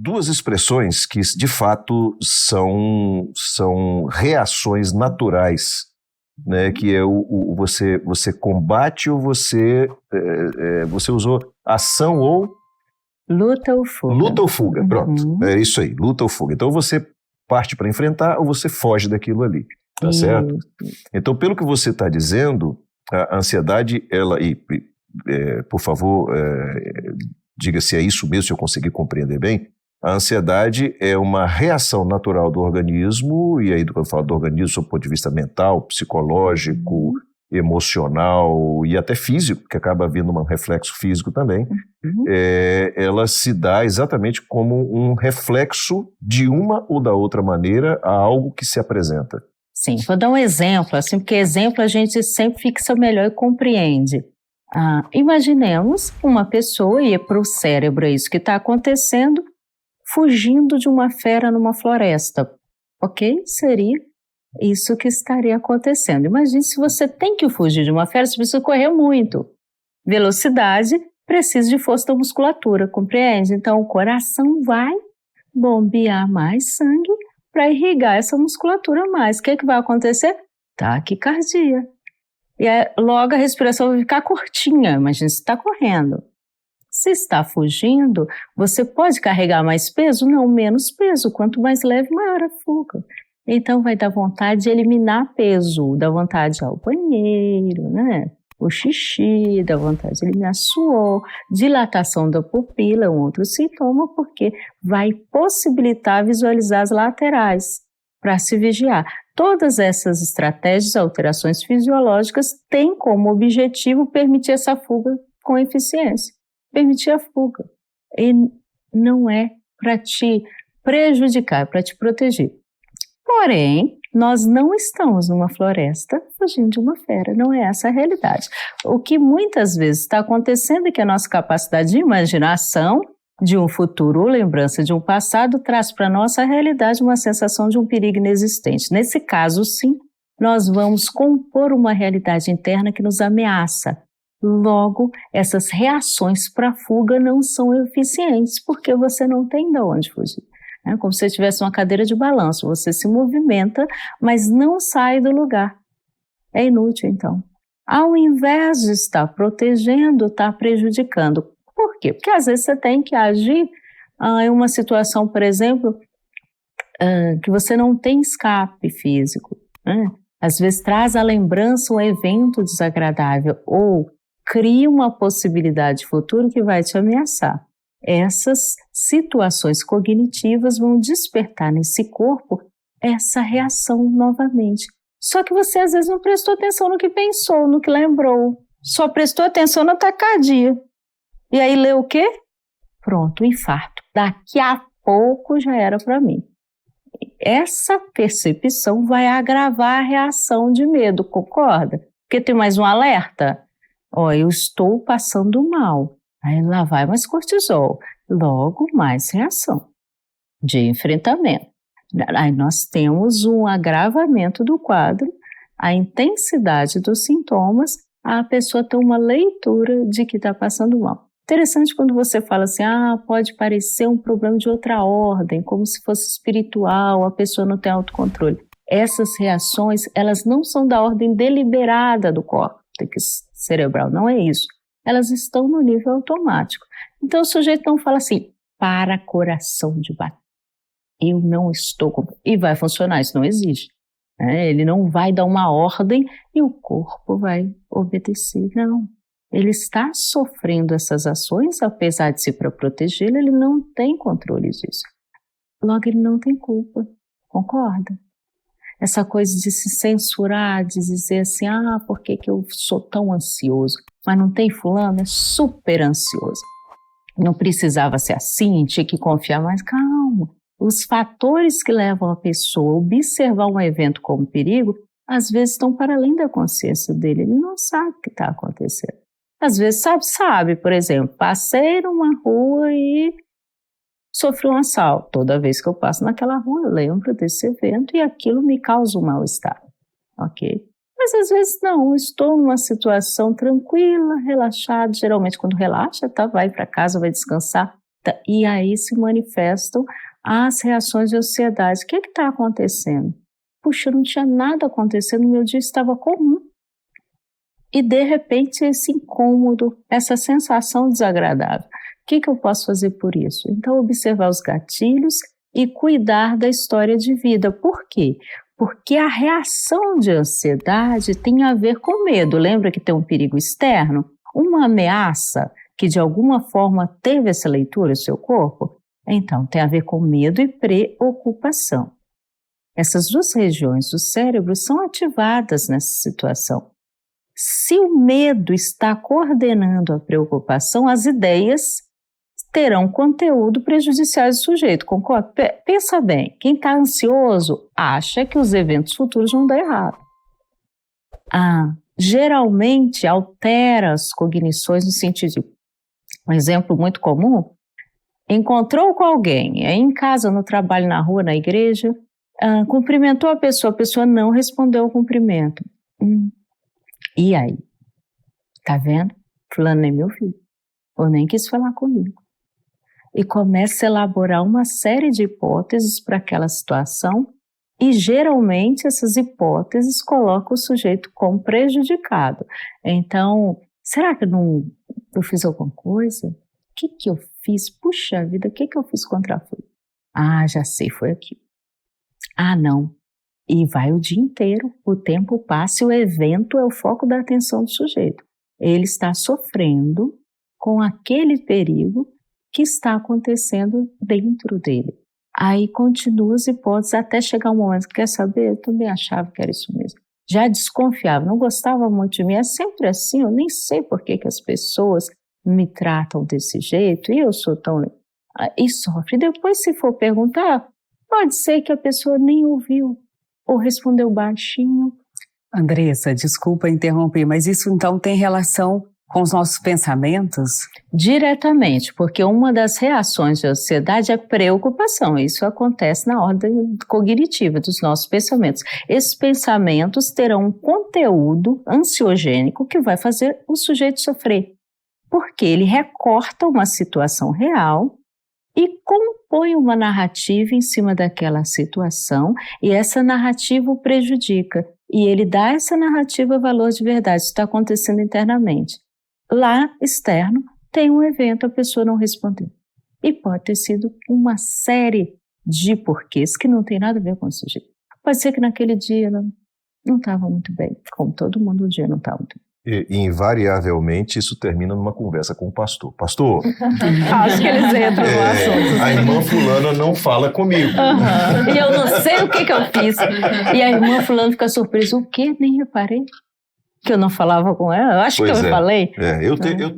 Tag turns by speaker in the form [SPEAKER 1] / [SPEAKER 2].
[SPEAKER 1] duas expressões que, de fato, são reações naturais, né? Que é você combate ou você usou ação ou...
[SPEAKER 2] Luta ou fuga.
[SPEAKER 1] Luta ou fuga, pronto. É isso aí, luta ou fuga. Então você parte para enfrentar ou você foge daquilo ali, tá certo? Então, pelo que você está dizendo, a ansiedade, por favor, diga se é isso mesmo, se eu conseguir compreender bem. A ansiedade é uma reação natural do organismo, e aí quando eu falo do organismo, do ponto de vista mental, psicológico, emocional e até físico, que acaba havendo um reflexo físico também, ela se dá exatamente como um reflexo de uma ou da outra maneira a algo que se apresenta.
[SPEAKER 2] Sim, vou dar um exemplo, assim, porque exemplo a gente sempre fixa melhor e compreende. Imaginemos uma pessoa, e é para o cérebro é isso que está acontecendo, fugindo de uma fera numa floresta, ok? Seria isso que estaria acontecendo. Imagine se você tem que fugir de uma fera, você precisa correr muito. Velocidade precisa de força da musculatura, compreende? Então o coração vai bombear mais sangue para irrigar essa musculatura mais. O que vai acontecer? Taquicardia. E logo a respiração vai ficar curtinha, imagine se está correndo. Se está fugindo, você pode carregar mais peso? Não, menos peso. Quanto mais leve, maior a fuga. Então vai dar vontade de eliminar peso, dá vontade de ir ao banheiro, né? O xixi, dá vontade de eliminar suor, dilatação da pupila é um outro sintoma, porque vai possibilitar visualizar as laterais para se vigiar. Todas essas estratégias, alterações fisiológicas, têm como objetivo permitir essa fuga com eficiência. Permitir a fuga. E não é para te prejudicar, é para te proteger. Porém, nós não estamos numa floresta fugindo de uma fera, não é essa a realidade. O que muitas vezes está acontecendo é que a nossa capacidade de imaginação de um futuro ou lembrança de um passado traz para a nossa realidade uma sensação de um perigo inexistente. Nesse caso, sim, nós vamos compor uma realidade interna que nos ameaça. Logo, essas reações para a fuga não são eficientes, porque você não tem de onde fugir. É como se você tivesse uma cadeira de balanço, você se movimenta, mas não sai do lugar. É inútil, então. Ao invés de estar protegendo, está prejudicando. Por quê? Porque às vezes você tem que agir em uma situação, por exemplo, que você não tem escape físico. Né? Às vezes traz à lembrança um evento desagradável ou cria uma possibilidade futura que vai te ameaçar. Essas situações cognitivas vão despertar nesse corpo essa reação novamente. Só que você às vezes não prestou atenção no que pensou, no que lembrou. Só prestou atenção na taquicardia. E aí leu o quê? Pronto, infarto. Daqui a pouco já era para mim. Essa percepção vai agravar a reação de medo, concorda? Porque tem mais um alerta. Eu estou passando mal. Aí lá vai mais cortisol, logo mais reação de enfrentamento. Aí nós temos um agravamento do quadro, a intensidade dos sintomas, a pessoa tem uma leitura de que está passando mal. Interessante quando você fala assim, pode parecer um problema de outra ordem, como se fosse espiritual, a pessoa não tem autocontrole. Essas reações, elas não são da ordem deliberada do córtex cerebral, não é isso. Elas estão no nível automático. Então o sujeito não fala assim, para coração de bater. Eu não estou... E vai funcionar, isso não existe. Ele não vai dar uma ordem e o corpo vai obedecer, não. Ele está sofrendo essas ações, apesar de ser para protegê-lo, ele não tem controle disso. Logo, ele não tem culpa, concorda? Essa coisa de se censurar, de dizer assim, por que eu sou tão ansioso? Mas não tem fulano, é super ansioso. Não precisava ser assim, tinha que confiar mais. Calma, os fatores que levam a pessoa a observar um evento como perigo, às vezes estão para além da consciência dele, ele não sabe o que está acontecendo. Às vezes sabe, por exemplo, passei numa rua e sofri um assalto. Toda vez que eu passo naquela rua, eu lembro desse evento e aquilo me causa um mal-estar, ok? Mas às vezes não, estou numa situação tranquila, relaxada. Geralmente quando relaxa, vai para casa, vai descansar. E aí se manifestam as reações de ansiedade. O que está acontecendo? Puxa, não tinha nada acontecendo, meu dia estava comum. E de repente esse incômodo, essa sensação desagradável. O que eu posso fazer por isso? Então observar os gatilhos e cuidar da história de vida. Por quê? Porque a reação de ansiedade tem a ver com medo. Lembra que tem um perigo externo? Uma ameaça que de alguma forma teve essa leitura no seu corpo? Então, tem a ver com medo e preocupação. Essas duas regiões do cérebro são ativadas nessa situação. Se o medo está coordenando a preocupação, as ideias terão conteúdo prejudicial ao sujeito, concorda? Pensa bem, quem está ansioso acha que os eventos futuros vão dar errado. Geralmente altera as cognições no sentido de, um exemplo muito comum, encontrou com alguém, em casa, no trabalho, na rua, na igreja, cumprimentou a pessoa não respondeu ao cumprimento. E aí? Tá vendo? Fulano nem meu filho, ou nem quis falar comigo. E começa a elaborar uma série de hipóteses para aquela situação e geralmente essas hipóteses colocam o sujeito como prejudicado. Então, será que eu fiz alguma coisa? O que eu fiz? Puxa vida, o que eu fiz contra a Fulano? Já sei, foi aquilo. Não. E vai o dia inteiro, o tempo passa e o evento é o foco da atenção do sujeito. Ele está sofrendo com aquele perigo que está acontecendo dentro dele. Aí continua as hipóteses até chegar um momento que quer saber, eu também achava que era isso mesmo. Já desconfiava, não gostava muito de mim, é sempre assim, eu nem sei por que as pessoas me tratam desse jeito e eu sou tão... E sofre. Depois, se for perguntar, pode ser que a pessoa nem ouviu ou respondeu baixinho.
[SPEAKER 3] Andressa, desculpa interromper, mas isso então tem relação com os nossos pensamentos?
[SPEAKER 2] Diretamente, porque uma das reações de ansiedade é preocupação. Isso acontece na ordem cognitiva dos nossos pensamentos. Esses pensamentos terão um conteúdo ansiogênico que vai fazer o sujeito sofrer, porque ele recorta uma situação real e compõe uma narrativa em cima daquela situação, e essa narrativa o prejudica. E ele dá a essa narrativa valor de verdade, isso está acontecendo internamente. Lá, externo, tem um evento, a pessoa não respondeu. E pode ter sido uma série de porquês que não tem nada a ver com o sujeito. Pode ser que naquele dia ela não estava muito bem, como todo mundo um dia não estava muito bem.
[SPEAKER 1] E invariavelmente isso termina numa conversa com o pastor. Pastor,
[SPEAKER 2] acho que eles entram no assunto.
[SPEAKER 1] A irmã fulana não fala comigo.
[SPEAKER 2] E eu não sei o que eu fiz. E a irmã fulana fica surpresa. O quê? Nem reparei que eu não falava com ela. Eu acho que eu falei.
[SPEAKER 1] Eu tenho